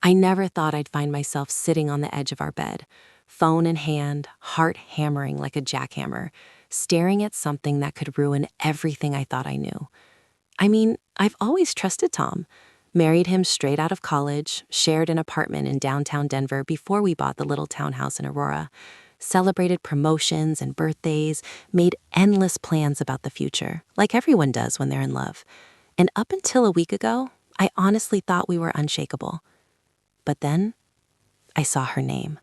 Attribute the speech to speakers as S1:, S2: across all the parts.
S1: I never thought I'd find myself sitting on the edge of our bed, phone in hand, heart hammering like a jackhammer, staring at something that could ruin everything I thought I knew. I mean, I've always trusted Tom. Married him straight out of college, shared an apartment in downtown Denver before we bought the little townhouse in Aurora, celebrated promotions and birthdays, made endless plans about the future, like everyone does when they're in love. And up until a week ago, I honestly thought we were unshakable. But then, I saw her name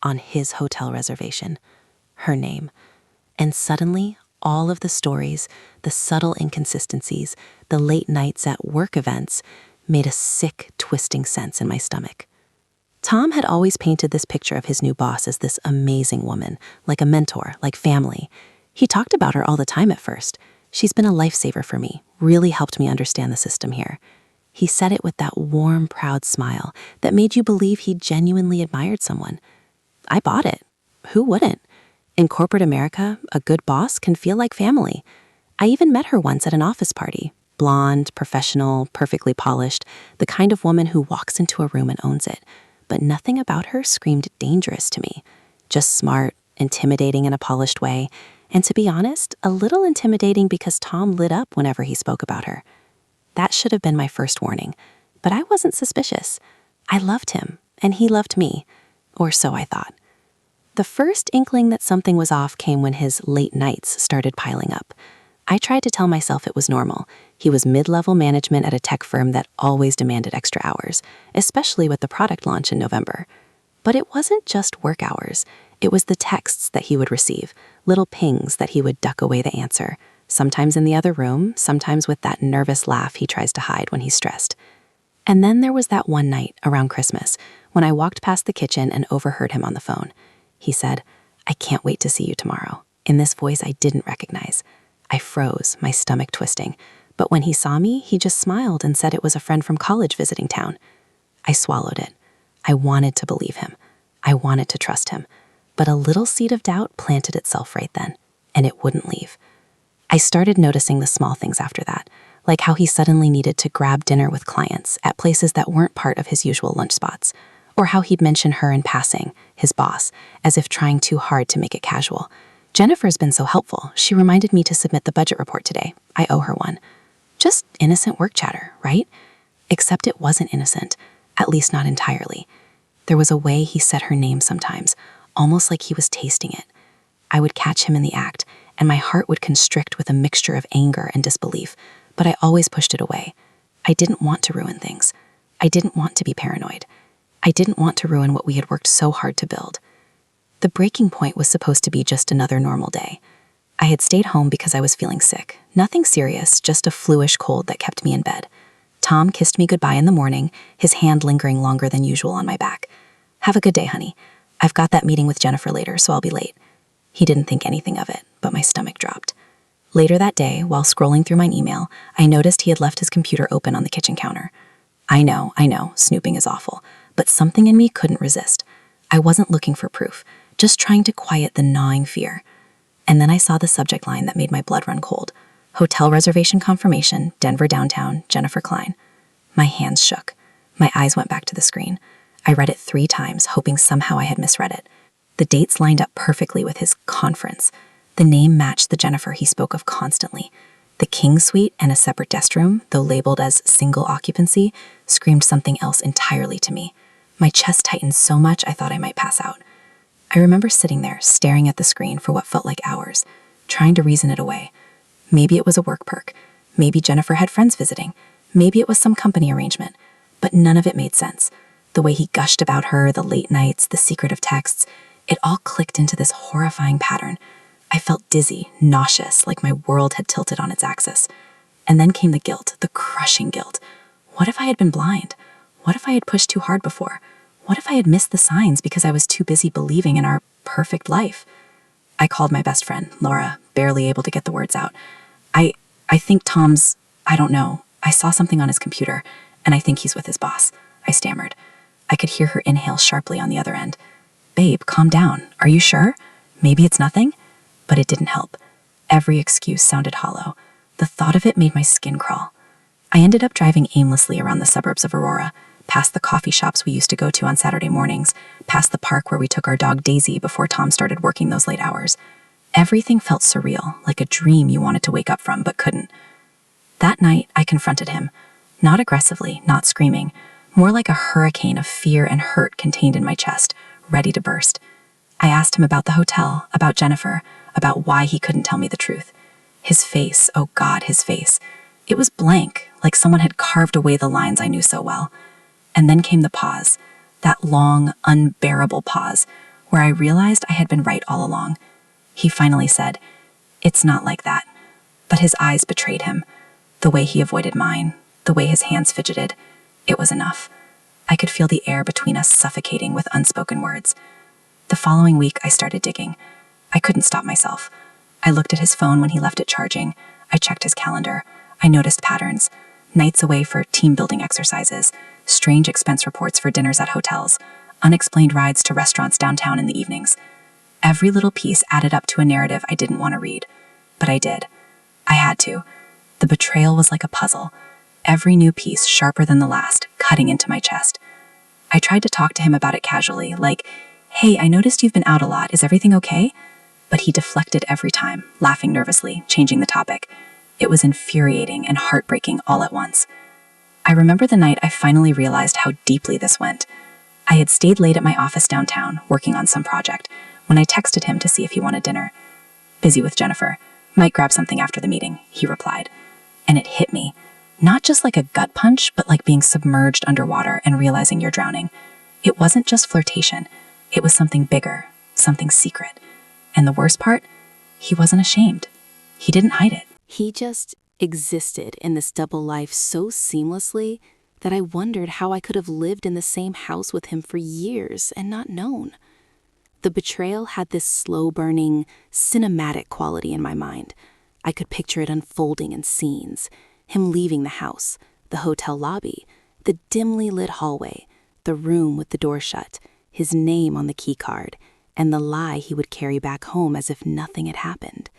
S1: on his hotel reservation. Her name. And suddenly, all of the stories, the subtle inconsistencies, the late nights at work events, made a sick, twisting sense in my stomach. Tom had always painted this picture of his new boss as this amazing woman, like a mentor, like family. He talked about her all the time at first. She's been a lifesaver for me, really helped me understand the system here. He said it with that warm, proud smile that made you believe he genuinely admired someone. I bought it. Who wouldn't? In corporate America, a good boss can feel like family. I even met her once at an office party. Blonde, professional, perfectly polished, the kind of woman who walks into a room and owns it. But nothing about her screamed dangerous to me. Just smart, intimidating in a polished way, and to be honest, a little intimidating because Tom lit up whenever he spoke about her. That should have been my first warning, but I wasn't suspicious. I loved him, and he loved me, or so I thought. The first inkling that something was off came when his late nights started piling up. I tried to tell myself it was normal. He was mid-level management at a tech firm that always demanded extra hours, especially with the product launch in November. But it wasn't just work hours. It was the texts that he would receive, little pings that he would duck away the answer, sometimes in the other room, sometimes with that nervous laugh he tries to hide when he's stressed. And then there was that one night around Christmas when I walked past the kitchen and overheard him on the phone. He said, "I can't wait to see you tomorrow," in this voice I didn't recognize. I froze, my stomach twisting. But when he saw me, he just smiled and said it was a friend from college visiting town. I swallowed it. I wanted to believe him. I wanted to trust him. But a little seed of doubt planted itself right then, and it wouldn't leave. I started noticing the small things after that, like how he suddenly needed to grab dinner with clients at places that weren't part of his usual lunch spots, or how he'd mention her in passing, his boss, as if trying too hard to make it casual. Jennifer's been so helpful. She reminded me to submit the budget report today. I owe her one. Just innocent work chatter, right? Except it wasn't innocent, at least not entirely. There was a way he said her name sometimes, almost like he was tasting it. I would catch him in the act, and my heart would constrict with a mixture of anger and disbelief, but I always pushed it away. I didn't want to ruin things. I didn't want to be paranoid. I didn't want to ruin what we had worked so hard to build. The breaking point was supposed to be just another normal day. I had stayed home because I was feeling sick. Nothing serious, just a fluish cold that kept me in bed. Tom kissed me goodbye in the morning, his hand lingering longer than usual on my back. "Have a good day, honey. I've got that meeting with Jennifer later, so I'll be late." He didn't think anything of it, but my stomach dropped. Later that day, while scrolling through my email, I noticed he had left his computer open on the kitchen counter. I know, snooping is awful, but something in me couldn't resist. I wasn't looking for proof, just trying to quiet the gnawing fear. And then I saw the subject line that made my blood run cold. Hotel reservation confirmation, Denver downtown, Jennifer Klein. My hands shook. My eyes went back to the screen. I read it 3 times, hoping somehow I had misread it. The dates lined up perfectly with his conference. The name matched the Jennifer he spoke of constantly. The king suite and a separate guest room, though labeled as single occupancy, screamed something else entirely to me. My chest tightened so much I thought I might pass out. I remember sitting there, staring at the screen for what felt like hours, trying to reason it away. Maybe it was a work perk. Maybe Jennifer had friends visiting. Maybe it was some company arrangement. But none of it made sense. The way he gushed about her, the late nights, the secretive texts, it all clicked into this horrifying pattern. I felt dizzy, nauseous, like my world had tilted on its axis. And then came the guilt, the crushing guilt. What if I had been blind? What if I had pushed too hard before? What if I had missed the signs because I was too busy believing in our perfect life? I called my best friend, Laura, barely able to get the words out. I think Tom's, I don't know. I saw something on his computer, and I think he's with his boss. I stammered. I could hear her inhale sharply on the other end. "Babe, calm down. Are you sure? Maybe it's nothing?" But it didn't help. Every excuse sounded hollow. The thought of it made my skin crawl. I ended up driving aimlessly around the suburbs of Aurora,
S2: past the coffee shops we used to go to on Saturday mornings, past the park where we took our dog Daisy before Tom started working those late hours. Everything felt surreal, like a dream you wanted to wake up from but couldn't. That night, I confronted him. Not aggressively, not screaming, more like a hurricane of fear and hurt contained in my chest, ready to burst. I asked him about the hotel, about Jennifer, about why he couldn't tell me the truth. His face, oh God, his face. It was blank, like someone had carved away the lines I knew so well. And then came the pause, that long, unbearable pause, where I realized I had been right all along. He finally said, "It's not like that." But his eyes betrayed him. The way he avoided mine, the way his hands fidgeted, it was enough. I could feel the air between us suffocating with unspoken words. The following week, I started digging. I couldn't stop myself. I looked at his phone when he left it charging. I checked his calendar. I noticed patterns. Nights away for team building exercises, strange expense reports for dinners at hotels, unexplained rides to restaurants downtown in the evenings. Every little piece added up to a narrative I didn't want to read. But I did. I had to. The betrayal was like a puzzle. Every new piece sharper than the last, cutting into my chest. I tried to talk to him about it casually, like, "Hey, I noticed you've been out a lot. Is everything okay?" But he deflected every time, laughing nervously, changing the topic. It was infuriating and heartbreaking all at once. I remember the night I finally realized how deeply this went. I had stayed late at my office downtown, working on some project, when I texted him to see if he wanted dinner. "Busy with Jennifer. Might grab something after the meeting," he replied. And it hit me. Not just like a gut punch, but like being submerged underwater and realizing you're drowning. It wasn't just flirtation. It was something bigger, something secret. And the worst part, he wasn't ashamed. He didn't hide it.
S1: He just existed in this double life so seamlessly that I wondered how I could have lived in the same house with him for years and not known. The betrayal had this slow-burning, cinematic quality in my mind. I could picture it unfolding in scenes. Him leaving the house, the hotel lobby, the dimly lit hallway, the room with the door shut, his name on the key card, and the lie he would carry back home as if nothing had happened.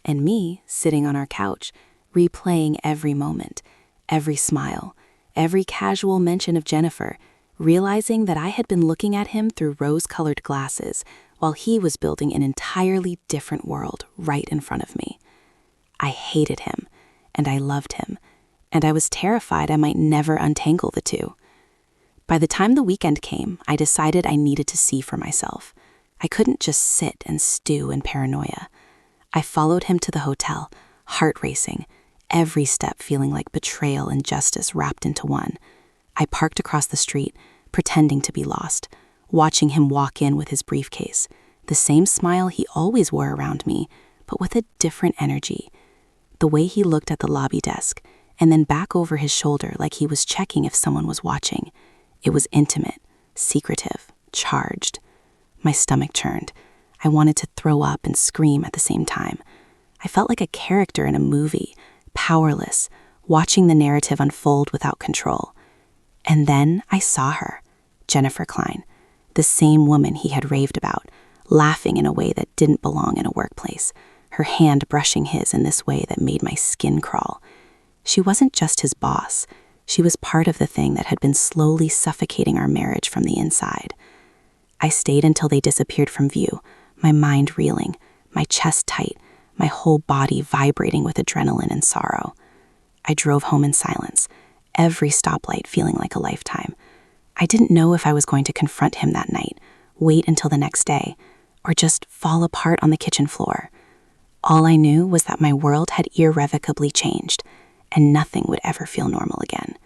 S1: And me, sitting on our couch, replaying every moment, every smile, every casual mention of Jennifer, realizing that I had been looking at him through rose-colored glasses while he was building an entirely different world right in front of me. I hated him, and I loved him, and I was terrified I might never untangle the two. By the time the weekend came, I decided I needed to see for myself. I couldn't just sit and stew in paranoia. I followed him to the hotel, heart racing, every step feeling like betrayal and justice wrapped into one. I parked across the street, pretending to be lost, watching him walk in with his briefcase, the same smile he always wore around me, but with a different energy. The way he looked at the lobby desk, and then back over his shoulder like he was checking if someone was watching. It was intimate, secretive, charged. My stomach churned. I wanted to throw up and scream at the same time. I felt like a character in a movie, powerless, watching the narrative unfold without control. And then I saw her, Jennifer Klein, the same woman he had raved about, laughing in a way that didn't belong in a workplace, her hand brushing his in this way that made my skin crawl. She wasn't just his boss. She was part of the thing that had been slowly suffocating our marriage from the inside. I stayed until they disappeared from view, my mind reeling, my chest tight, my whole body vibrating with adrenaline and sorrow. I drove home in silence, every stoplight feeling like a lifetime. I didn't know if I was going to confront him that night, wait until the next day, or just fall apart on the kitchen floor. All I knew was that my world had irrevocably changed, and nothing would ever feel normal again.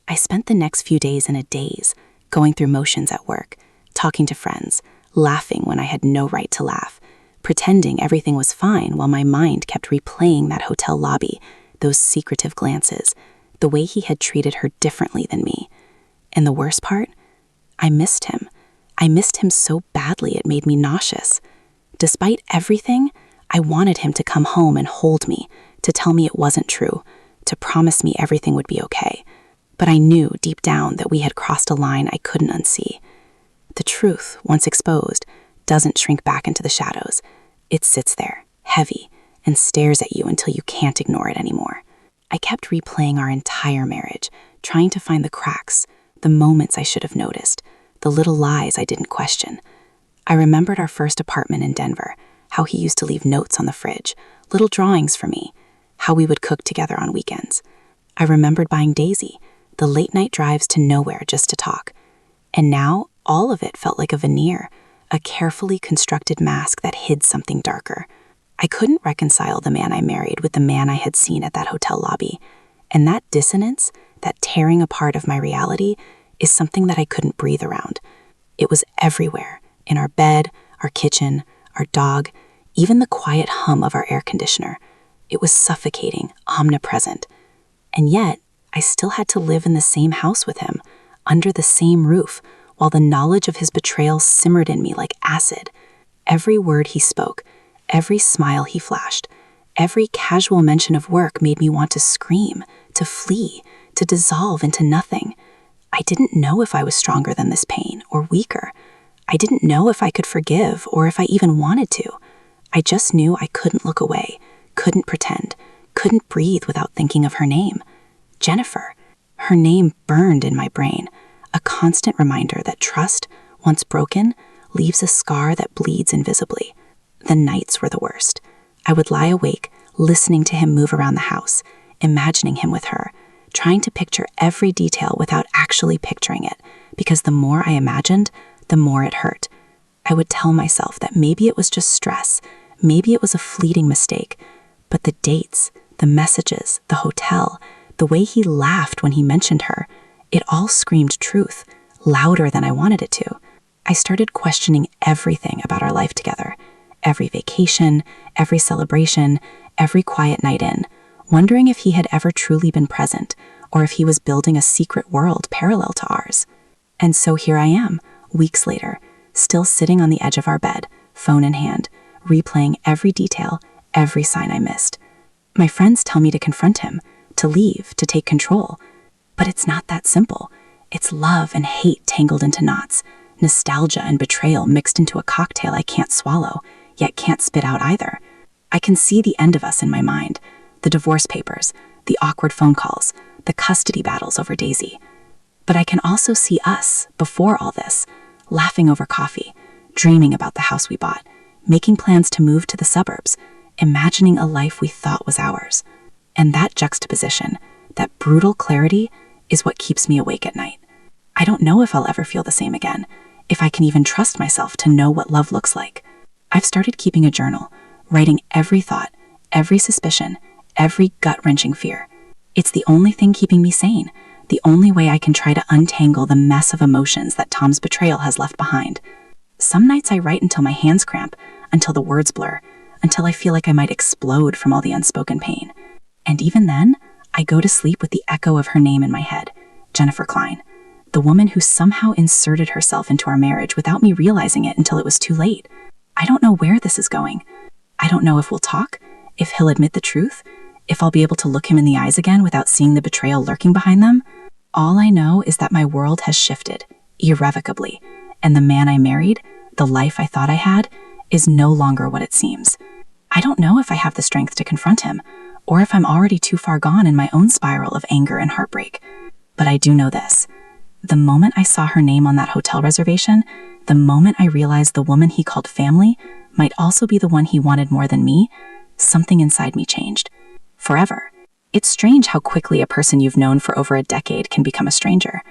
S1: I spent the next few days in a daze, going through motions at work, talking to friends, laughing when I had no right to laugh, pretending everything was fine while my mind kept replaying that hotel lobby, those secretive glances, the way he had treated her differently than me. And the worst part? I missed him. I missed him so badly it made me nauseous. Despite everything, I wanted him to come home and hold me, to tell me it wasn't true, to promise me everything would be okay. But I knew deep down that we had crossed a line I couldn't unsee. The truth, once exposed, doesn't shrink back into the shadows. It sits there, heavy, and stares at you until you can't ignore it anymore. I kept replaying our entire marriage, trying to find the cracks,
S2: the moments I should have noticed, the little lies I didn't question. I remembered our first apartment in Denver, how he used to leave notes on the fridge, little drawings for me, how we would cook together on weekends. I remembered buying Daisy, the late-night drives to nowhere just to talk. And now, all of it felt like a veneer, a carefully constructed mask that hid something darker. I couldn't reconcile the man I married with the man I had seen at that hotel lobby. And that dissonance, that tearing apart of my reality, is something that I couldn't breathe around. It was everywhere, in our bed, our kitchen, our dog, even the quiet hum of our air conditioner. It was suffocating, omnipresent. And yet, I still had to live in the same house with him, under the same roof, while the knowledge of his betrayal simmered in me like acid. Every word he spoke, every smile he flashed, every casual mention of work made me want to scream, to flee, to dissolve into nothing. I didn't know if I was stronger than this pain or weaker. I didn't know if I could forgive or if I even wanted to. I just knew I couldn't look away, couldn't pretend, couldn't breathe without thinking of her name. Jennifer. Her name burned in my brain, a constant reminder that trust, once broken, leaves a scar that bleeds invisibly. The nights were the worst. I would lie awake, listening to him move around the house, imagining him with her, trying to picture every detail without actually picturing it, because the more I imagined, the more it hurt. I would tell myself that maybe it was just stress, maybe it was a fleeting mistake, but the dates, the messages, the hotel, the way he laughed when he mentioned her, it all screamed truth, louder than I wanted it to. I started questioning everything about our life together, every vacation, every celebration, every quiet night in, wondering if he had ever truly been present, or if he was building a secret world parallel to ours. And so here I am, weeks later, still sitting on the edge of our bed, phone in hand, replaying every detail, every sign I missed. My friends tell me to confront him, to leave, to take control. But it's not that simple. It's love and hate tangled into knots, nostalgia and betrayal mixed into a cocktail I can't swallow, yet can't spit out either. I can see the end of us in my mind, the divorce papers, the awkward phone calls, the custody battles over Daisy. But I can also see us, before all this, laughing over coffee, dreaming about the house we bought, making plans to move to the suburbs, imagining a life we thought was ours. And that juxtaposition, that brutal clarity, is what keeps me awake at night. I don't know if I'll ever feel the same again, if I can even trust myself to know what love looks like. I've started keeping a journal, writing every thought, every suspicion, every gut-wrenching fear. It's the only thing keeping me sane, the only way I can try to untangle the mess of emotions that Tom's betrayal has left behind. Some nights I write until my hands cramp, until the words blur, until I feel like I might explode from all the unspoken pain. And even then, I go to sleep with the echo of her name in my head, Jennifer Klein, the woman who somehow inserted herself into our marriage without me realizing it until it was too late. I don't know where this is going. I don't know if we'll talk, if he'll admit the truth, if I'll be able to look him in the eyes again without seeing the betrayal lurking behind them. All I know is that my world has shifted, irrevocably, and the man I married, the life I thought I had, is no longer what it seems. I don't know if I have the strength to confront him, or if I'm already too far gone in my own spiral of anger and heartbreak. But I do know this. The moment I saw her name on that hotel reservation, the moment I realized the woman he called family might also be the one he wanted more than me, something inside me changed. Forever. It's strange how quickly a person you've known for over a decade can become a stranger.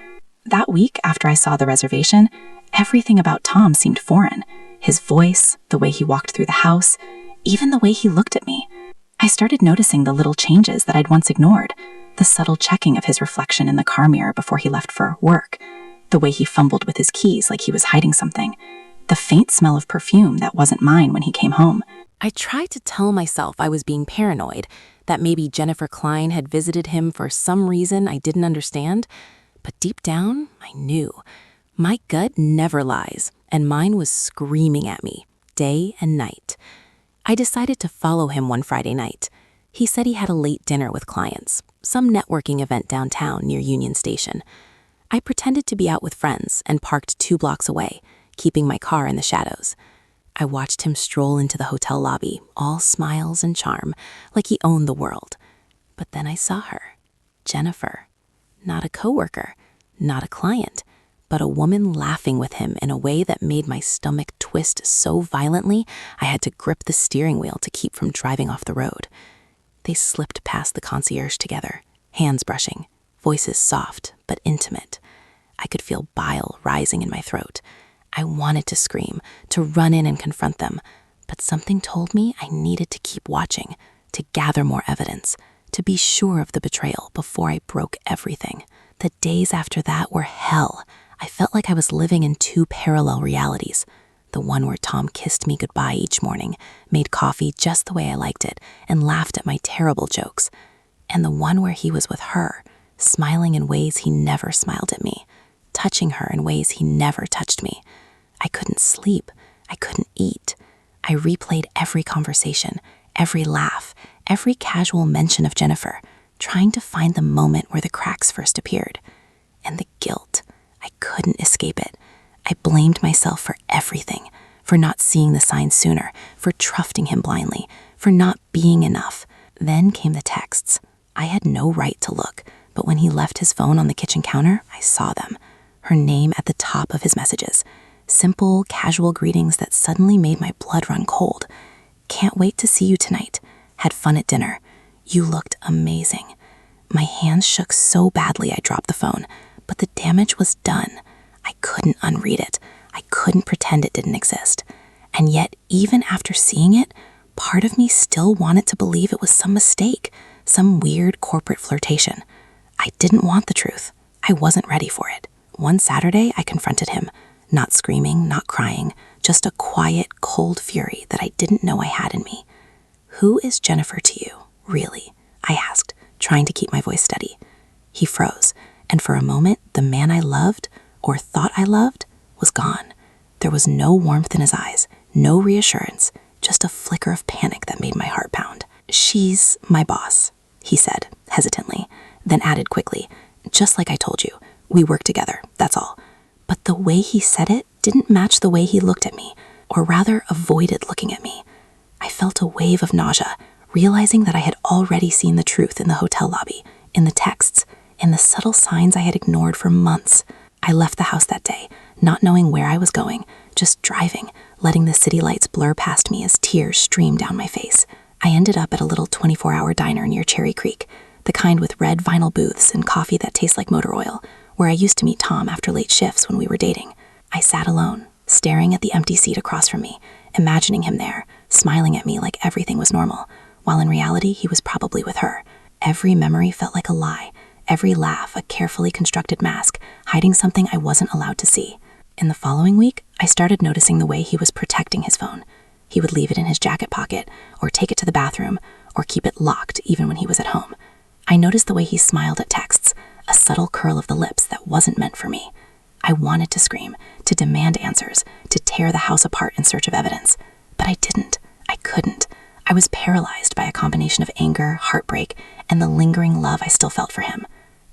S2: That week after I saw the reservation, everything about Tom seemed foreign. His voice, the way he walked through the house, even the way he looked at me. I started noticing the little changes that I'd once ignored, the subtle checking of his reflection in the car mirror before he left for work, the way he fumbled with his keys like he was hiding something, the faint smell of perfume that wasn't mine when he came home.
S1: I tried to tell myself I was being paranoid, that maybe Jennifer Klein had visited him for some reason I didn't understand, but deep down, I knew. My gut never lies, and mine was screaming at me, day and night. I decided to follow him one Friday night. He said he had a late dinner with clients, some networking event downtown near Union Station. I pretended to be out with friends and parked 2 blocks away, keeping my car in the shadows. I watched him stroll into the hotel lobby, all smiles and charm, like he owned the world. But then I saw her, Jennifer. Not a coworker, not a client, but a woman laughing with him in a way that made my stomach twist so violently I had to grip the steering wheel to keep from driving off the road. They slipped past the concierge together, hands brushing, voices soft but intimate. I could feel bile rising in my throat. I wanted to scream, to run in and confront them, but something told me I needed to keep watching, to gather more evidence, to be sure of the betrayal before I broke everything. The days after that were hell. I felt like I was living in two parallel realities. The one where Tom kissed me goodbye each morning, made coffee just the way I liked it, and laughed at my terrible jokes. And the one where he was with her, smiling in ways he never smiled at me, touching her in ways he never touched me. I couldn't sleep. I couldn't eat. I replayed every conversation, every laugh, every casual mention of Jennifer, trying to find the moment where the cracks first appeared. And the guilt. I couldn't escape it. I blamed myself for everything, for not seeing the signs sooner, for trusting him blindly, for not being enough. Then came the texts. I had no right to look, but when he left his phone on the kitchen counter, I saw them. Her name at the top of his messages. Simple, casual greetings that suddenly made my blood run cold. Can't wait to see you tonight. Had fun at dinner. You looked amazing. My hands shook so badly I dropped the phone, but the damage was done. I couldn't unread it. I couldn't pretend it didn't exist. And yet, even after seeing it, part of me still wanted to believe it was some mistake, some weird corporate flirtation. I didn't want the truth. I wasn't ready for it. One Saturday, I confronted him. Not screaming, not crying, just a quiet, cold fury that I didn't know I had in me. Who is Jennifer to you, really? I asked, trying to keep my voice steady. He froze, and for a moment, the man I loved, or thought I loved, was gone. There was no warmth in his eyes, no reassurance, just a flicker of panic that made my heart pound. She's my boss, he said, hesitantly, then added quickly, just like I told you, we work together, that's all. But the way he said it didn't match the way he looked at me, or rather avoided looking at me. I felt a wave of nausea, realizing that I had already seen the truth in the hotel lobby, in the texts, in the subtle signs I had ignored for months. I left the house that day, not knowing where I was going, just driving, letting the city lights blur past me as tears streamed down my face. I ended up at a little 24-hour diner near Cherry Creek, the kind with red vinyl booths and coffee that tastes like motor oil, where I used to meet Tom after late shifts when we were dating. I sat alone, staring at the empty seat across from me, imagining him there, smiling at me like everything was normal, while in reality he was probably with her. Every memory felt like a lie, every laugh a carefully constructed mask, hiding something I wasn't allowed to see. In the following week, I started noticing the way he was protecting his phone. He would leave it in his jacket pocket, or take it to the bathroom, or keep it locked even when he was at home. I noticed the way he smiled at texts, a subtle curl of the lips that wasn't meant for me. I wanted to scream, to demand answers, to tear the house apart in search of evidence. But I didn't. I couldn't. I was paralyzed by a combination of anger, heartbreak, and the lingering love I still felt for him.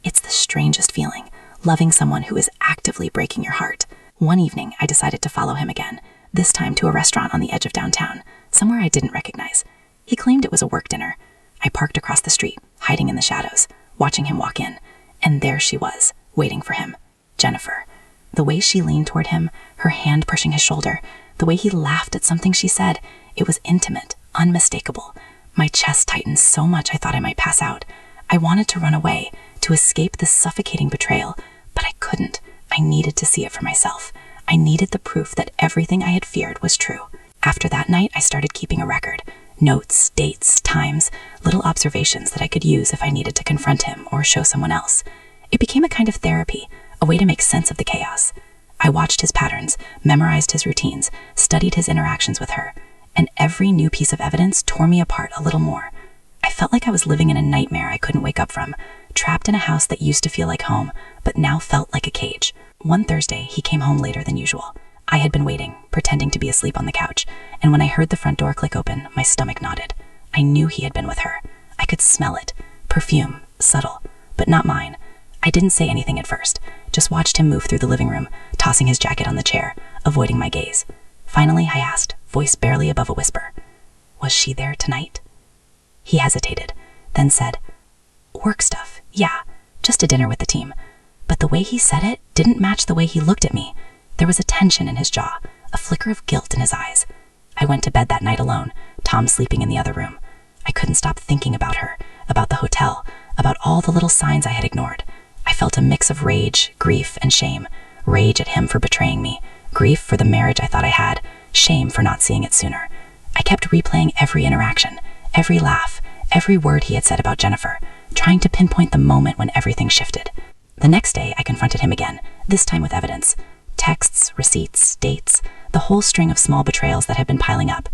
S1: It's the strangest feeling, loving someone who is actively breaking your heart. One evening, I decided to follow him again, this time to a restaurant on the edge of downtown, somewhere I didn't recognize. He claimed it was a work dinner. I parked across the street, hiding in the shadows, watching him walk in. And there she was, waiting for him, Jennifer. The way she leaned toward him, her hand pushing his shoulder, the way he laughed at something she said, it was intimate, unmistakable. My chest tightened so much I thought I might pass out. I wanted to run away, to escape this suffocating betrayal, but I couldn't. I needed to see it for myself. I needed the proof that everything I had feared was true. After that night, I started keeping a record. Notes, dates, times, little observations that I could use if I needed to confront him or show someone else. It became a kind of therapy, a way to make sense of the chaos. I watched his patterns, memorized his routines, studied his interactions with her, and every new piece of evidence tore me apart a little more. I felt like I was living in a nightmare I couldn't wake up from, trapped in a house that used to feel like home, but now felt like a cage. One Thursday, he came home later than usual. I had been waiting, pretending to be asleep on the couch, and when I heard the front door click open, my stomach knotted. I knew he had been with her. I could smell it. Perfume, subtle, but not mine. I didn't say anything at first, just watched him move through the living room, tossing his jacket on the chair, avoiding my gaze. Finally, I asked, voice barely above a whisper, "Was she there tonight?" He hesitated, then said, "Work stuff, yeah, just a dinner with the team.
S2: But the way he said it didn't match the way he looked at me. There was a tension in his jaw, a flicker of guilt in his eyes. I went to bed that night alone, Tom sleeping in the other room. I couldn't stop thinking about her, about the hotel, about all the little signs I had ignored. I felt a mix of rage, grief, and shame. Rage at him for betraying me, grief for the marriage I thought I had, shame for not seeing it sooner. I kept replaying every interaction, every laugh, every word he had said about Jennifer, trying to pinpoint the moment when everything shifted. The next day, I confronted him again, this time with evidence. Texts, receipts, dates, the whole string of small betrayals that had been piling up.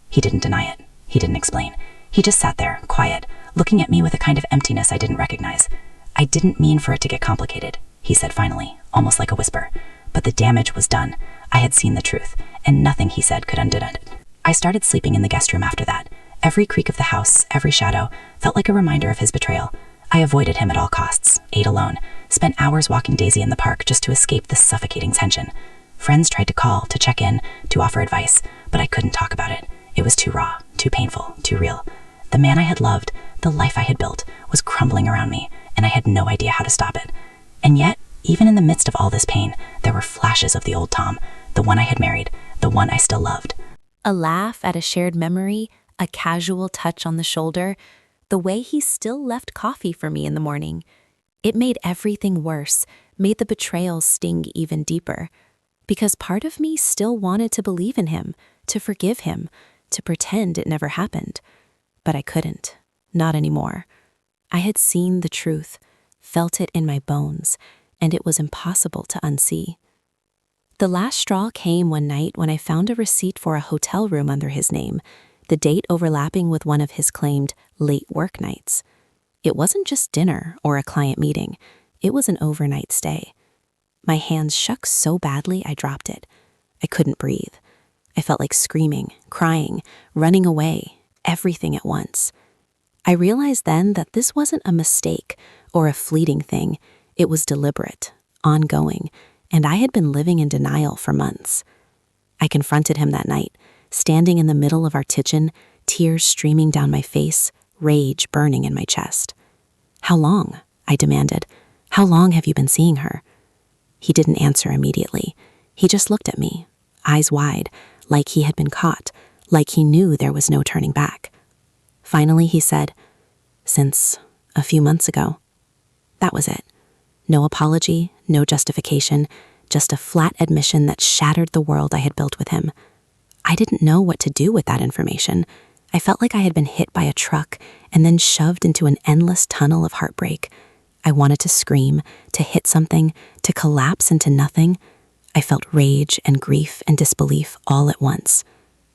S2: He didn't deny it. He didn't explain. He just sat there, quiet, looking at me with a kind of emptiness I didn't recognize. I didn't mean for it to get complicated, he said finally, almost like a whisper. But the damage was done. I had seen the truth, and nothing he said could undo it. I started sleeping in the guest room after that. Every creak of the house, every shadow, felt like a reminder of his betrayal. I avoided him at all costs, ate alone, spent hours walking Daisy in the park just to escape the suffocating tension. Friends tried to call, to check in, to offer advice, but I couldn't talk about it. It was too raw, too painful, too real. The man I had loved, the life I had built, was crumbling around me, and I had no idea how to stop it. And yet, even in the midst of all this pain, there were flashes of the old Tom, the one I had married, the one I still loved.
S1: A laugh at a shared memory, a casual touch on the shoulder, the way he still left coffee for me in the morning. It made everything worse, made the betrayal sting even deeper. Because part of me still wanted to believe in him, to forgive him, to pretend it never happened. But I couldn't. Not anymore. I had seen the truth, felt it in my bones, and it was impossible to unsee. The last straw came one night when I found a receipt for a hotel room under his name, the date overlapping with one of his claimed late work nights. It wasn't just dinner or a client meeting. It was an overnight stay. My hands shook so badly I dropped it. I couldn't breathe. I felt like screaming, crying, running away, everything at once. I realized then that this wasn't a mistake or a fleeting thing. It was deliberate, ongoing, and I had been living in denial for months. I confronted him that night, standing in the middle of our kitchen, tears streaming down my face, rage burning in my chest. "How long?" I demanded. "How long have you been seeing her?" He didn't answer immediately. He just looked at me, eyes wide, like he had been caught, like he knew there was no turning back. Finally, he said, "Since a few months ago." That was it. No apology, no justification, just a flat admission that shattered the world I had built with him. I didn't know what to do with that information. I felt like I had been hit by a truck and then shoved into an endless tunnel of heartbreak. I wanted to scream, to hit something, to collapse into nothing. I felt rage and grief and disbelief all at once.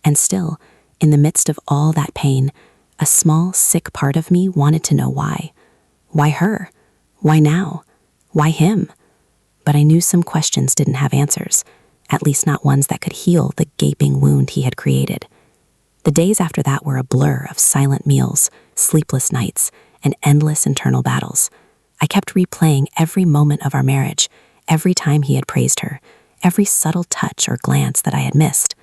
S1: And still, in the midst of all that pain, a small, sick part of me wanted to know why. Why her? Why now? Why him? But I knew some questions didn't have answers, at least not ones that could heal the gaping wound he had created. The days after that were a blur of silent meals, sleepless nights, and endless internal battles. I kept replaying every moment of our marriage, every time he had praised her, every subtle touch or glance that I had missed.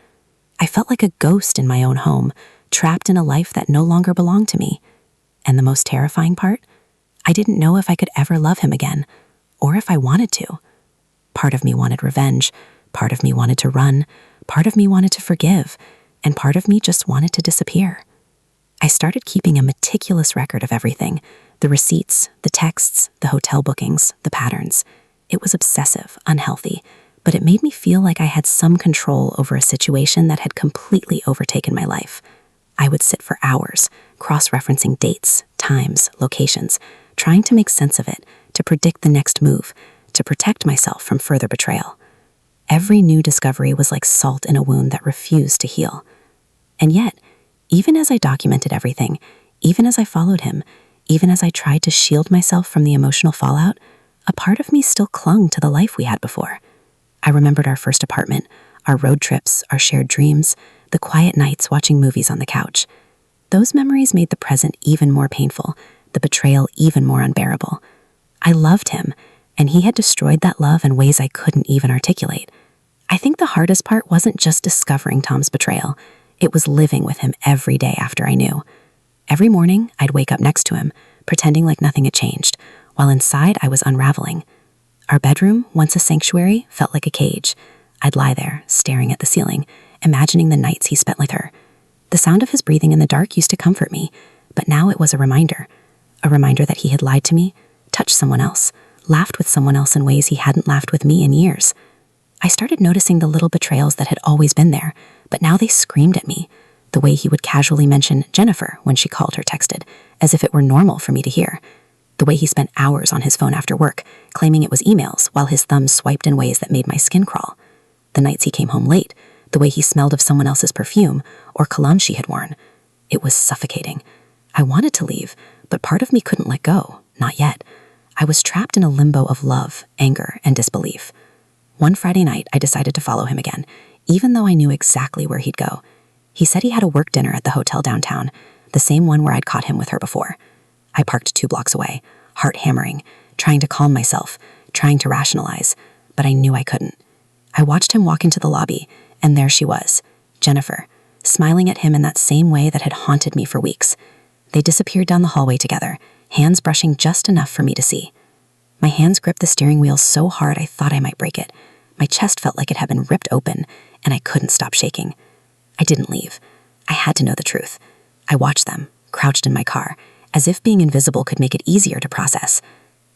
S1: I felt like a ghost in my own home, trapped in a life that no longer belonged to me. And the most terrifying part? I didn't know if I could ever love him again, or if I wanted to. Part of me wanted revenge, part of me wanted to run, part of me wanted to forgive, and part of me just wanted to disappear. I started keeping a meticulous record of everything, the receipts, the texts, the hotel bookings, the patterns. It was obsessive, unhealthy, but it made me feel like I had some control over a situation that had completely overtaken my life. I would sit for hours, cross-referencing dates, times, locations, trying to make sense of it, to predict the next move, to protect myself from further betrayal. Every new discovery was like salt in a wound that refused to heal. And yet, even as I documented everything, even as I followed him, even as I tried to shield myself from the emotional fallout, a part of me still clung to the life we had before. I remembered our first apartment, our road trips, our shared dreams, the quiet nights watching movies on the couch. Those memories made the present even more painful, the betrayal even more unbearable. I loved him, and he had destroyed that love in ways I couldn't even articulate. I think the hardest part wasn't just discovering Tom's betrayal. It was living with him every day after I knew. Every morning, I'd wake up next to him, pretending like nothing had changed, while inside I was unraveling.
S2: Our bedroom, once a sanctuary, felt like a cage. I'd lie there, staring at the ceiling, imagining the nights he spent with her. The sound of his breathing in the dark used to comfort me, but now it was a reminder that he had lied to me, touched someone else, laughed with someone else in ways he hadn't laughed with me in years. I started noticing the little betrayals that had always been there, but now they screamed at me. The way he would casually mention Jennifer when she called or texted, as if it were normal for me to hear. The way he spent hours on his phone after work, claiming it was emails while his thumbs swiped in ways that made my skin crawl. The nights he came home late, the way he smelled of someone else's perfume or cologne she had worn. It was suffocating. I wanted to leave, but part of me couldn't let go, not yet. I was trapped in a limbo of love, anger, and disbelief. One Friday night, I decided to follow him again, even though I knew exactly where he'd go. He said he had a work dinner at the hotel downtown, the same one where I'd caught him with her before. I parked 2 blocks away, heart hammering, trying to calm myself, trying to rationalize, but I knew I couldn't. I watched him walk into the lobby, and there she was, Jennifer, smiling at him in that same way that had haunted me for weeks. They disappeared down the hallway together, hands brushing just enough for me to see. My hands gripped the steering wheel so hard I thought I might break it. My chest felt like it had been ripped open, and I couldn't stop shaking. I didn't leave. I had to know the truth. I watched them, crouched in my car, as if being invisible could make it easier to process.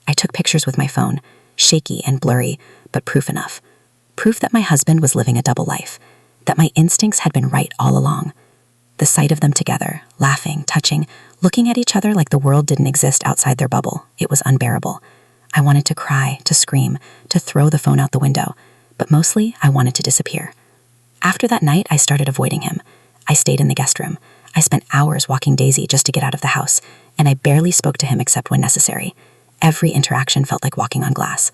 S2: I took pictures with my phone, shaky and blurry, but proof enough. Proof that my husband was living a double life, that my instincts had been right all along. The sight of them together, laughing, touching, looking at each other like the world didn't exist outside their bubble, it was unbearable. I wanted to cry, to scream, to throw the phone out the window, but mostly I wanted to disappear. After that night, I started avoiding him. I stayed in the guest room. I spent hours walking Daisy just to get out of the house, and I barely spoke to him except when necessary. Every interaction felt like walking on glass.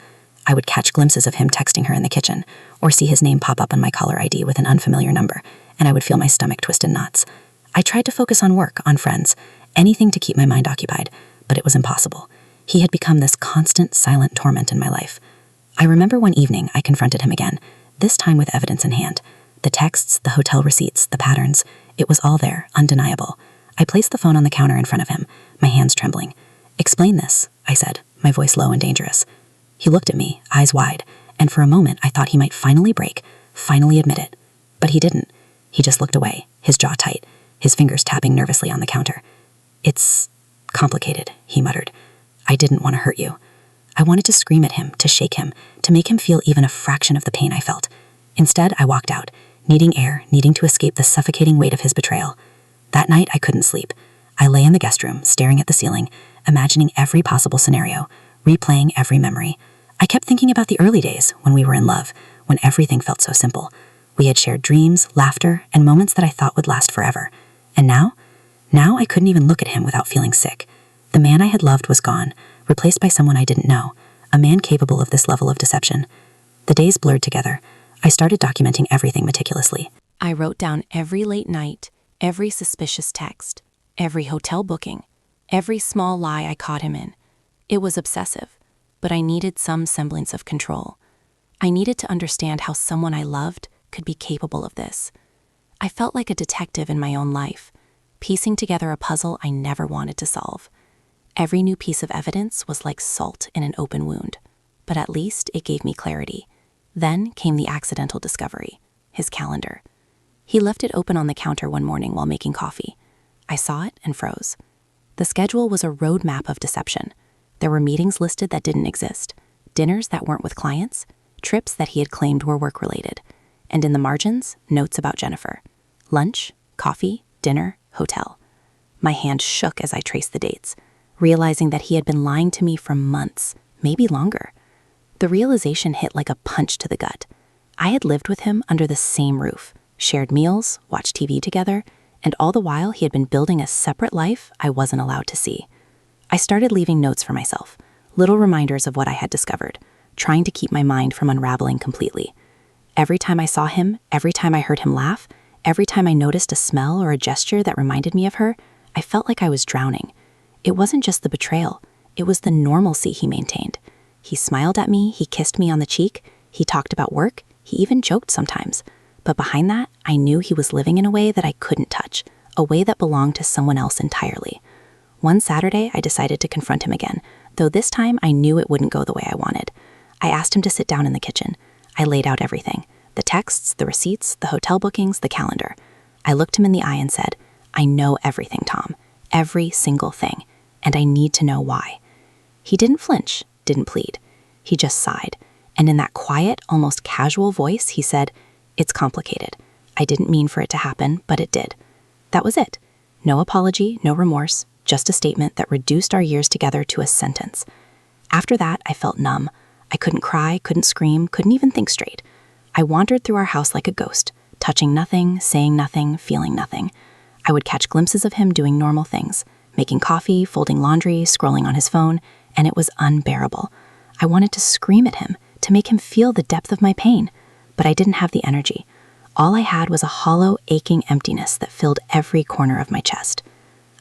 S2: I would catch glimpses of him texting her in the kitchen, or see his name pop up on my caller ID with an unfamiliar number, and I would feel my stomach twist in knots. I tried to focus on work, on friends, anything to keep my mind occupied, but it was impossible. He had become this constant, silent torment in my life. I remember one evening I confronted him again, this time with evidence in hand. The texts, the hotel receipts, the patterns, it was all there, undeniable. I placed the phone on the counter in front of him, my hands trembling. "Explain this," I said, my voice low and dangerous. He looked at me, eyes wide, and for a moment I thought he might finally break, finally admit it. But he didn't. He just looked away, his jaw tight, his fingers tapping nervously on the counter. "It's complicated," he muttered. "I didn't want to hurt you." I wanted to scream at him, to shake him, to make him feel even a fraction of the pain I felt. Instead, I walked out, needing air, needing to escape the suffocating weight of his betrayal. That night, I couldn't sleep. I lay in the guest room, staring at the ceiling, imagining every possible scenario, replaying every memory. I kept thinking about the early days when we were in love, when everything felt so simple. We had shared dreams, laughter, and moments that I thought would last forever. And now I couldn't even look at him without feeling sick. The man I had loved was gone, replaced by someone I didn't know, a man capable of this level of deception. The days blurred together. I started documenting everything meticulously.
S1: I wrote down every late night, every suspicious text, every hotel booking, every small lie I caught him in. It was obsessive, but I needed some semblance of control. I needed to understand how someone I loved could be capable of this. I felt like a detective in my own life, piecing together a puzzle I never wanted to solve. Every new piece of evidence was like salt in an open wound, but at least it gave me clarity. Then came the accidental discovery, his calendar. He left it open on the counter one morning while making coffee. I saw it and froze. The schedule was a roadmap of deception. There were meetings listed that didn't exist, dinners that weren't with clients, trips that he had claimed were work-related, and in the margins, notes about Jennifer. Lunch, coffee, dinner, hotel. My hand shook as I traced the dates, realizing that he had been lying to me for months, maybe longer. The realization hit like a punch to the gut. I had lived with him under the same roof, shared meals, watched TV together, and all the while he had been building a separate life I wasn't allowed to see. I started leaving notes for myself, little reminders of what I had discovered, trying to keep my mind from unraveling completely. Every time I saw him, every time I heard him laugh, every time I noticed a smell or a gesture that reminded me of her, I felt like I was drowning. It wasn't just the betrayal, it was the normalcy he maintained. He smiled at me, he kissed me on the cheek, he talked about work, he even joked sometimes. But behind that, I knew he was living in a way that I couldn't touch, a way that belonged to someone else entirely. One Saturday, I decided to confront him again, though this time I knew it wouldn't go the way I wanted.
S2: I asked him to sit down in the kitchen. I laid out everything: the texts, the receipts, the hotel bookings, the calendar. I looked him in the eye and said, "I know everything, Tom. Every single thing. And I need to know why." He didn't flinch, didn't plead. He just sighed. And in that quiet, almost casual voice, he said, "It's complicated. I didn't mean for it to happen, but it did." That was it. No apology, no remorse, just a statement that reduced our years together to a sentence. After that, I felt numb. I couldn't cry, couldn't scream, couldn't even think straight. I wandered through our house like a ghost, touching nothing, saying nothing, feeling nothing. I would catch glimpses of him doing normal things, making coffee, folding laundry, scrolling on his phone, and it was unbearable. I wanted to scream at him, to make him feel the depth of my pain, but I didn't have the energy. All I had was a hollow, aching emptiness that filled every corner of my chest.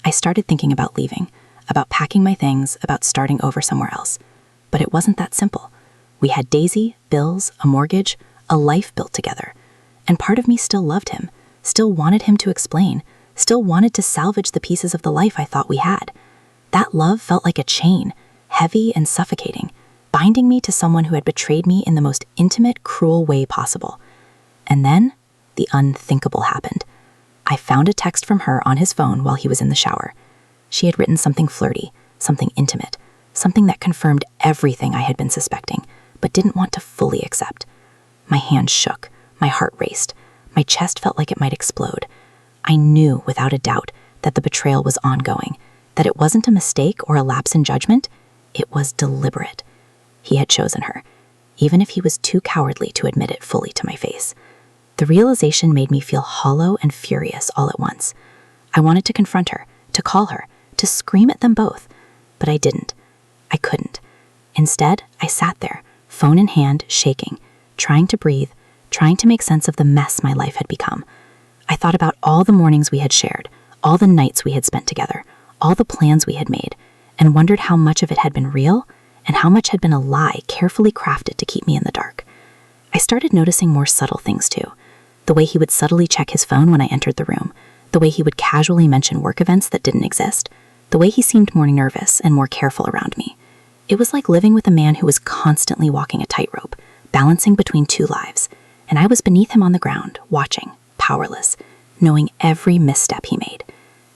S2: I started thinking about leaving, about packing my things, about starting over somewhere else. But it wasn't that simple. We had Daisy, bills, a mortgage, a life built together. And part of me still loved him, still wanted him to explain, still wanted to salvage the pieces of the life I thought we had. That love felt like a chain, heavy and suffocating, binding me to someone who had betrayed me in the most intimate, cruel way possible. And then, the unthinkable happened. I found a text from her on his phone while he was in the shower. She had written something flirty, something intimate, something that confirmed everything I had been suspecting, but didn't want to fully accept. My hands shook, my heart raced, my chest felt like it might explode. I knew without a doubt that the betrayal was ongoing, that it wasn't a mistake or a lapse in judgment, it was deliberate. He had chosen her, even if he was too cowardly to admit it fully to my face. The realization made me feel hollow and furious all at once. I wanted to confront her, to call her, to scream at them both, but I didn't. I couldn't. Instead, I sat there, phone in hand, shaking, trying to breathe, trying to make sense of the mess my life had become. I thought about all the mornings we had shared, all the nights we had spent together, all the plans we had made, and wondered how much of it had been real and how much had been a lie carefully crafted to keep me in the dark. I started noticing more subtle things too. The way he would subtly check his phone when I entered the room, the way he would casually mention work events that didn't exist, the way he seemed more nervous and more careful around me. It was like living with a man who was constantly walking a tightrope, balancing between two lives, and I was beneath him on the ground, watching, powerless, knowing every misstep he made.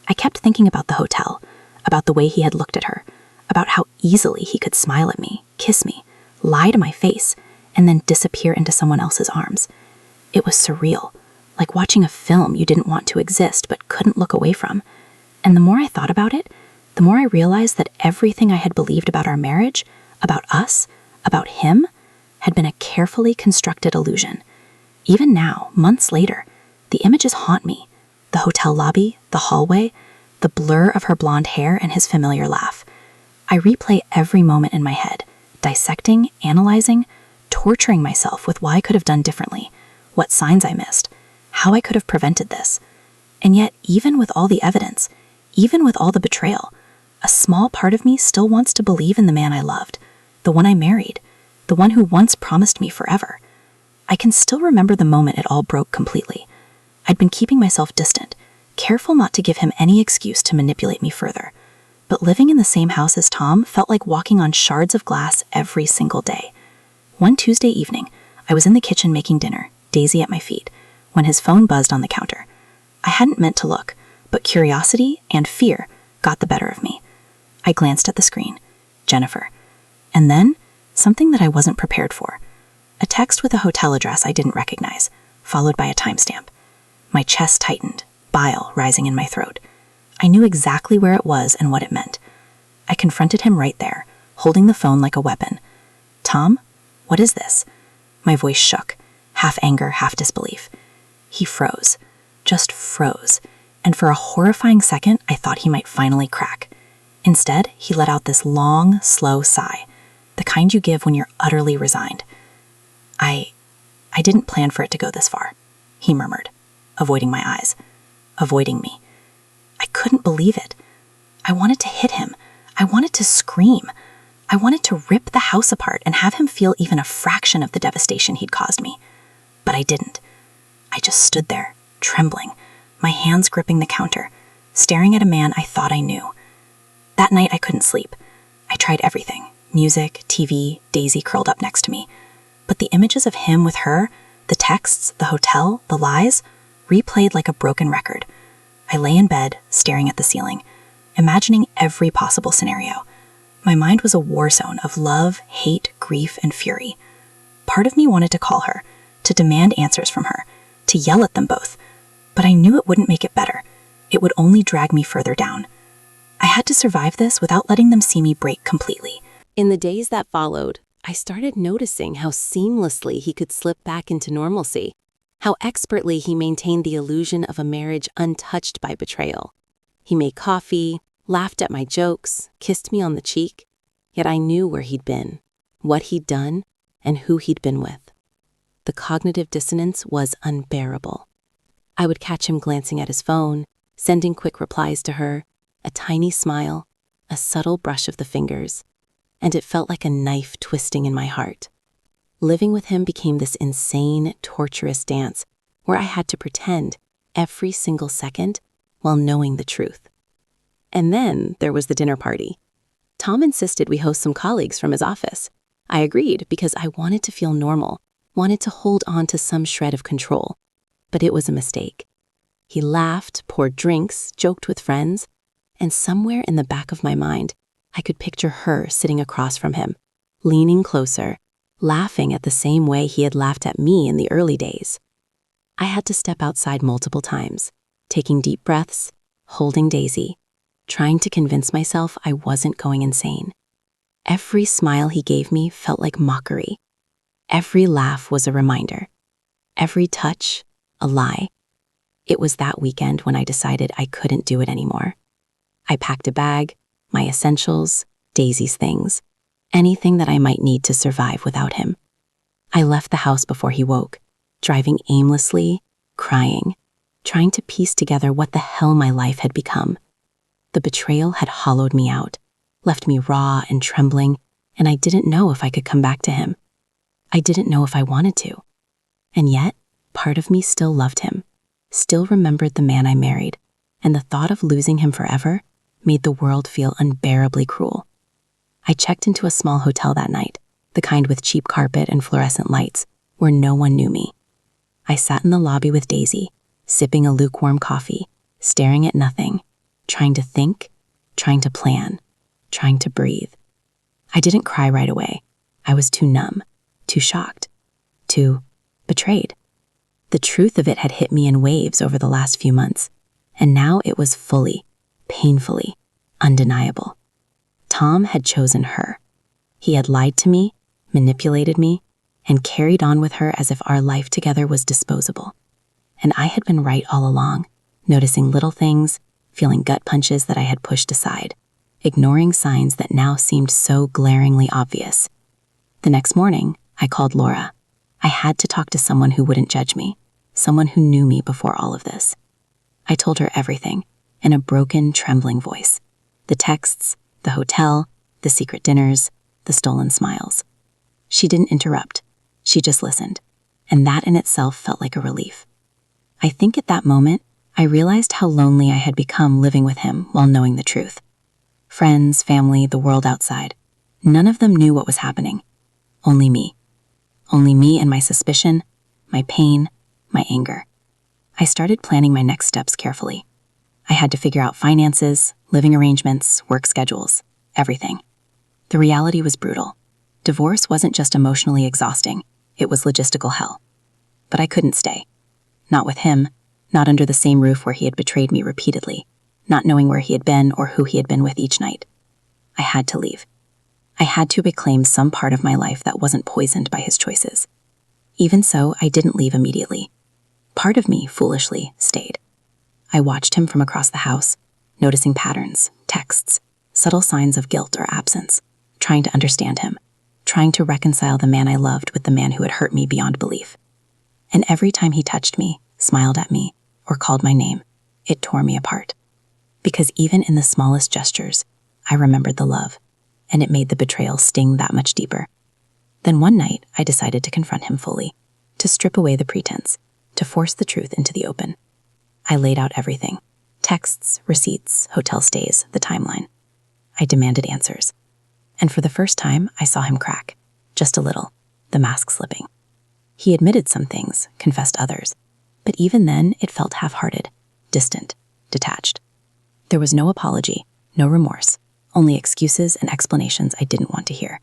S2: I kept thinking about the hotel, about the way he had looked at her, about how easily he could smile at me, kiss me, lie to my face, and then disappear into someone else's arms. It was surreal, like watching a film you didn't want to exist but couldn't look away from. And the more I thought about it, the more I realized that everything I had believed about our marriage, about us, about him, had been a carefully constructed illusion. Even now, months later, the images haunt me. The hotel lobby, the hallway, the blur of her blonde hair and his familiar laugh. I replay every moment in my head, dissecting, analyzing, torturing myself with what I could have done differently, what signs I missed, how I could have prevented this. And yet, even with all the evidence, even with all the betrayal, a small part of me still wants to believe in the man I loved, the one I married, the one who once promised me forever. I can still remember the moment it all broke completely. I'd been keeping myself distant, careful not to give him any excuse to manipulate me further. But living in the same house as Tom felt like walking on shards of glass every single day. One Tuesday evening, I was in the kitchen making dinner, Daisy at my feet, when his phone buzzed on the counter. I hadn't meant to look, but curiosity and fear got the better of me. I glanced at the screen. Jennifer. And then, something that I wasn't prepared for. A text with a hotel address I didn't recognize, followed by a timestamp. My chest tightened, bile rising in my throat. I knew exactly where it was and what it meant. I confronted him right there, holding the phone like a weapon. "Tom, what is this?" My voice shook, half anger, half disbelief. He froze, just froze, and for a horrifying second, I thought he might finally crack. Instead, he let out this long, slow sigh, the kind you give when you're utterly resigned. I didn't plan for it to go this far," he murmured, avoiding my eyes, avoiding me. I couldn't believe it. I wanted to hit him. I wanted to scream. I wanted to rip the house apart and have him feel even a fraction of the devastation he'd caused me. But I didn't. I just stood there, trembling, my hands gripping the counter, staring at a man I thought I knew. That night I couldn't sleep. I tried everything. Music, TV, Daisy curled up next to me. But the images of him with her, the texts, the hotel, the lies, replayed like a broken record. I lay in bed, staring at the ceiling, imagining every possible scenario. My mind was a war zone of love, hate, grief, and fury. Part of me wanted to call her, to demand answers from her, to yell at them both, but I knew it wouldn't make it better. It would only drag me further down. I had to survive this without letting them see me break completely.
S1: In the days that followed, I started noticing how seamlessly he could slip back into normalcy, how expertly he maintained the illusion of a marriage untouched by betrayal. He made coffee, laughed at my jokes, kissed me on the cheek, yet I knew where he'd been, what he'd done, and who he'd been with. The cognitive dissonance was unbearable. I would catch him glancing at his phone, sending quick replies to her, a tiny smile, a subtle brush of the fingers, and it felt like a knife twisting in my heart. Living with him became this insane, torturous dance where I had to pretend every single second while knowing the truth. And then there was the dinner party. Tom insisted we host some colleagues from his office. I agreed because I wanted to feel normal, wanted to hold on to some shred of control. But it was a mistake. He laughed, poured drinks, joked with friends, and somewhere in the back of my mind, I could picture her sitting across from him, leaning closer, laughing at the same way he had laughed at me in the early days. I had to step outside multiple times, taking deep breaths, holding Daisy, trying to convince myself I wasn't going insane. Every smile he gave me felt like mockery. Every laugh was a reminder. Every touch, a lie. It was that weekend when I decided I couldn't do it anymore. I packed a bag, my essentials, Daisy's things, anything that I might need to survive without him. I left the house before he woke, driving aimlessly, crying, trying to piece together what the hell my life had become. The betrayal had hollowed me out, left me raw and trembling, and I didn't know if I could come back to him. I didn't know if I wanted to. And yet, part of me still loved him, still remembered the man I married, and the thought of losing him forever made the world feel unbearably cruel. I checked into a small hotel that night, the kind with cheap carpet and fluorescent lights, where no one knew me. I sat in the lobby with Daisy, sipping a lukewarm coffee, staring at nothing, trying to think, trying to plan, trying to breathe. I didn't cry right away. I was too numb, too shocked, too betrayed. The truth of it had hit me in waves over the last few months, and now it was fully, painfully, undeniable. Tom had chosen her. He had lied to me, manipulated me, and carried on with her as if our life together was disposable. And I had been right all along, noticing little things, feeling gut punches that I had pushed aside, ignoring signs that now seemed so glaringly obvious. The next morning, I called Laura. I had to talk to someone who wouldn't judge me, someone who knew me before all of this. I told her everything, in a broken, trembling voice. The texts, the hotel, the secret dinners, the stolen smiles. She didn't interrupt. She just listened, and that in itself felt like a relief. I think at that moment, I realized how lonely I had become living with him while knowing the truth. Friends, family, the world outside. None of them knew what was happening. Only me. Only me and my suspicion, my pain, my anger. I started planning my next steps carefully. I had to figure out finances, living arrangements, work schedules, everything. The reality was brutal. Divorce wasn't just emotionally exhausting, it was logistical hell. But I couldn't stay. Not with him, not under the same roof where he had betrayed me repeatedly, not knowing where he had been or who he had been with each night. I had to leave. I had to reclaim some part of my life that wasn't poisoned by his choices. Even so, I didn't leave immediately. Part of me, foolishly, stayed. I watched him from across the house, noticing patterns, texts, subtle signs of guilt or absence, trying to understand him, trying to reconcile the man I loved with the man who had hurt me beyond belief. And every time he touched me, smiled at me, or called my name, it tore me apart. Because even in the smallest gestures, I remembered the love, and it made the betrayal sting that much deeper. Then one night, I decided to confront him fully, to strip away the pretense, to force the truth into the open. I laid out everything: texts, receipts, hotel stays, the timeline. I demanded answers.
S2: And for the first time, I saw him crack. Just a little, the mask slipping. He admitted some things, confessed others. But even then, it felt half-hearted, distant, detached. There was no apology, no remorse, only excuses and explanations I didn't want to hear.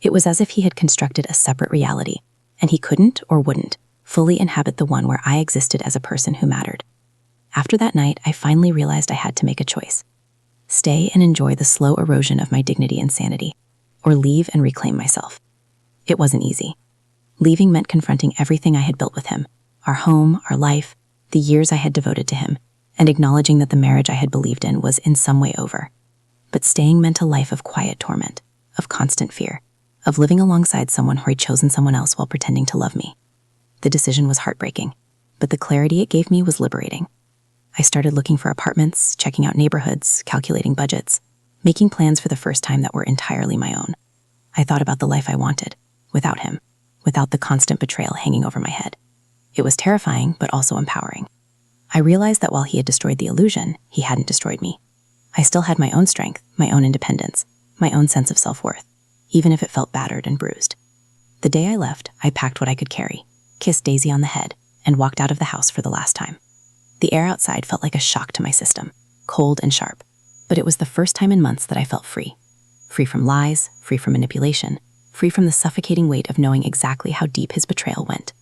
S2: It was as if he had constructed a separate reality, and he couldn't or wouldn't fully inhabit the one where I existed as a person who mattered. After that night, I finally realized I had to make a choice. Stay and enjoy the slow erosion of my dignity and sanity, or leave and reclaim myself. It wasn't easy. Leaving meant confronting everything I had built with him, our home, our life, the years I had devoted to him, and acknowledging that the marriage I had believed in was in some way over. But staying meant a life of quiet torment, of constant fear, of living alongside someone who had chosen someone else while pretending to love me. The decision was heartbreaking, but the clarity it gave me was liberating. I started looking for apartments, checking out neighborhoods, calculating budgets, making plans for the first time that were entirely my own. I thought about the life I wanted, without him, without the constant betrayal hanging over my head. It was terrifying, but also empowering. I realized that while he had destroyed the illusion, he hadn't destroyed me. I still had my own strength, my own independence, my own sense of self-worth, even if it felt battered and bruised. The day I left, I packed what I could carry, kissed Daisy on the head, and walked out of the house for the last time. The air outside felt like a shock to my system, cold and sharp, but it was the first time in months that I felt free. Free from lies, free from manipulation, free from the suffocating weight of knowing exactly how deep his betrayal went.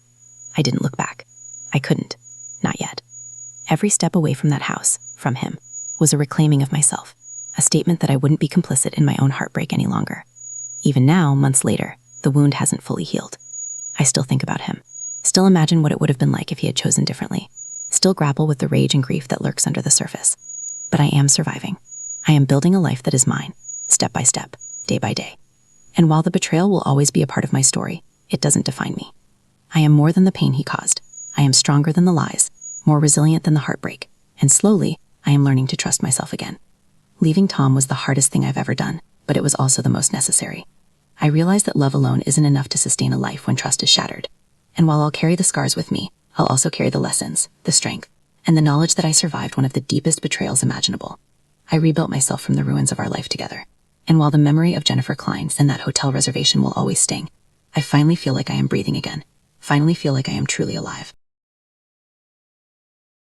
S2: I didn't look back. I couldn't. Not yet. Every step away from that house, from him, was a reclaiming of myself, a statement that I wouldn't be complicit in my own heartbreak any longer. Even now, months later, the wound hasn't fully healed. I still think about him, still imagine what it would have been like if he had chosen differently, still grapple with the rage and grief that lurks under the surface. But I am surviving. I am building a life that is mine, step by step, day by day. And while the betrayal will always be a part of my story, it doesn't define me. I am more than the pain he caused. I am stronger than the lies, more resilient than the heartbreak, and slowly, I am learning to trust myself again. Leaving Tom was the hardest thing I've ever done, but it was also the most necessary. I realized that love alone isn't enough to sustain a life when trust is shattered. And while I'll carry the scars with me, I'll also carry the lessons, the strength, and the knowledge that I survived one of the deepest betrayals imaginable. I rebuilt myself from the ruins of our life together. And while the memory of Jennifer Klein and that hotel reservation will always sting, I finally feel like I am breathing again. Finally feel like I am truly alive.